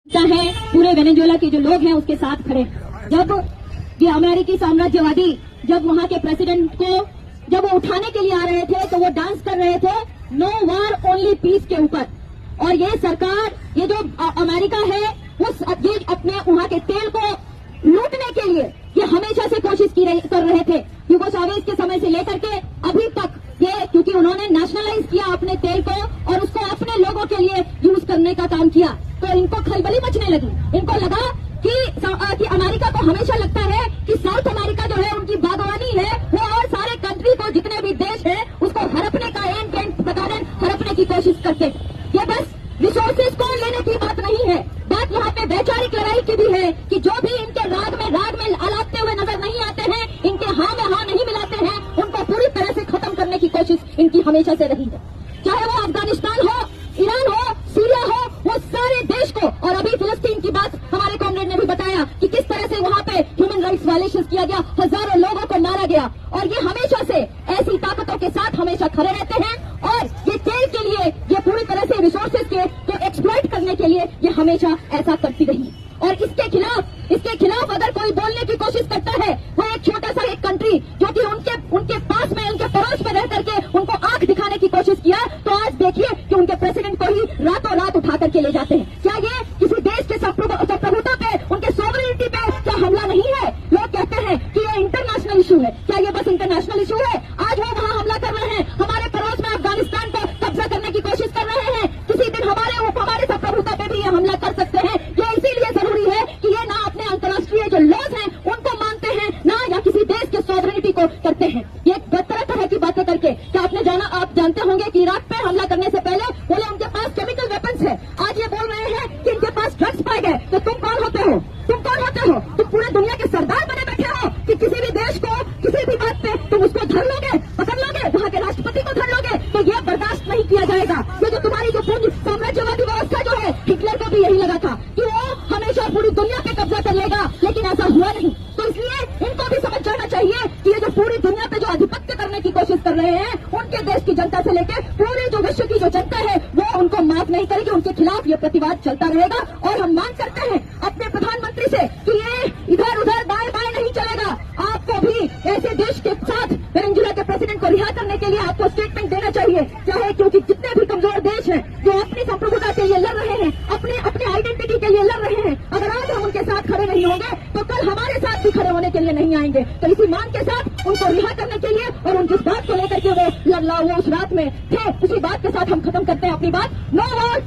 है पूरे वेनेजुएला के जो लोग हैं उसके साथ खड़े। जब ये अमेरिकी साम्राज्यवादी जब वहां के प्रेसिडेंट को जब वो उठाने के लिए आ रहे थे तो वो डांस कर रहे थे नो वार ओनली पीस के ऊपर। और ये सरकार, ये जो अमेरिका है ये अपने वहां के तेल को लूटने के लिए ये हमेशा से कोशिश कर रहे थे। ह्यूगो चावेज के समय से लेकर के अभी तक ये, क्योंकि उन्होंने नेशनलाइज किया अपने तेल को और उसको अपने लोगों के लिए यूज करने का काम किया, तो इनको खलबली मचने लगी। इनको लगा कि अमेरिका को हमेशा लगता है कि साउथ अमेरिका जो है उनकी बागवानी है, वो और सारे कंट्री को, जितने भी देश है उसको हड़पने का एंड प्रकार हड़पने की कोशिश करते। ये बस रिसोर्सेज को लेने की बात नहीं है, बात यहाँ पे वैचारिक लड़ाई की भी है कि जो भी इनके राग में अलापते हुए नजर नहीं आते हैं, इनके हाँ में हाँ नहीं मिलाते हैं, उनको पूरी तरह से खत्म करने की कोशिश इनकी हमेशा से रही है। चाहे वो अफगानिस्तान हो, ईरान हो, सीरिया हो, वो सारे देश को, और अभी फिलिस्तीन की बात हमारे कॉमरेड ने भी बताया कि किस तरह से वहाँ पे ह्यूमन राइट्स वायलेशंस किया गया, हजारों लोगों को मारा गया। और ये हमेशा से ऐसी ताकतों के साथ हमेशा खड़े रहते हैं और ये तेल के लिए, ये पूरी तरह से रिसोर्सेज को एक्सप्लॉइट करने के लिए ये हमेशा ऐसा करती रही। और इसके खिलाफ अगर कोई बोलने की कोशिश करता है, वो एक छोटा सा एक कंट्री जो कि उनके पास में, उनके पड़ोस में रह करके उनको आंख दिखाने की कोशिश किया, तो आज देखिए कि उनके प्रेसिडेंट को ही रातों रात उठा करके ले जाते हैं। क्या ये किसी देश के संप्रभुता पे, उनके सॉवरेनिटी पे क्या हमला नहीं है? लोग कहते हैं कि ये इंटरनेशनल इशू है। क्या ये बस इंटरनेशनल इशू है? आज वो वहाँ हमला कर रहे हैं, हमारे पड़ोस में अफगानिस्तान को कब्जा करने की कोशिश कर रहे हैं, किसी दिन हमारे संप्रभुता पे भी ये हमला कर सकते हैं। ये इसीलिए जरूरी है कि ये ना अपने अंतर्राष्ट्रीय जो लॉज हैं उनको मानते हैं, ना या किसी देश के सॉवरेनिटी को करते हैं। ये तरह की बातें करके, क्या आप जानते होंगे कि इराक पे हमला करने से पहले बोले उनके पास केमिकल वेपन्स है, आज ये बोल रहे हैं कि इनके पास ड्रग्स पाए गए। तो तुम कौन होते हो? तुम पूरे दुनिया के सरदार बने बैठे हो कि किसी भी देश को, किसी भी बात पे तुम उसको धर लोगे, पकड़ लोगे, वहाँ के राष्ट्रपति को धर लोगे, तो ये बर्दाश्त नहीं किया जाएगा। ये जो तुम्हारी जो पूरी साम्राज्यवादी व्यवस्था जो है, हिटलर को भी यही लगा था कि वो हमेशा पूरी दुनिया पे कब्जा कर लेगा, लेकिन ऐसा हुआ नहीं। तो इसलिए इनको भी समझ जाना चाहिए कि ये जो पूरी दुनिया पे जो आधिपत्य करने की कोशिश कर रहे हैं, उनके देश की जनता से लेकर पूरे जो विश्व की जो जनता है वो उनको माफ नहीं करेगी, उनके खिलाफ ये प्रतिवाद चलता रहेगा। और हम मांग करते हैं अपने प्रधानमंत्री से कि ये इधर उधर दाएं बाएं नहीं चलेगा। आपको भी ऐसे देश के साथ वेनेजुएला के प्रेसिडेंट को रिहा करने के लिए आपको स्टेटमेंट देना चाहिए, चाहे क्योंकि जितने भी कमजोर देश हैं जो अपनी संप्रभुता के लिए लड़ रहे हैं, अपने आइडेंटिटी के लिए लड़ रहे हैं, अगर आज हम उनके साथ खड़े नहीं होंगे तो कल हमारे साथ भी खड़े होने के लिए नहीं आएंगे। तो इसी मांग के साथ उनको रिहा करने के लिए और उन जिस बात को लेकर के वो उस रात में थे, उसी बात के साथ हम खत्म करते हैं अपनी बात। No war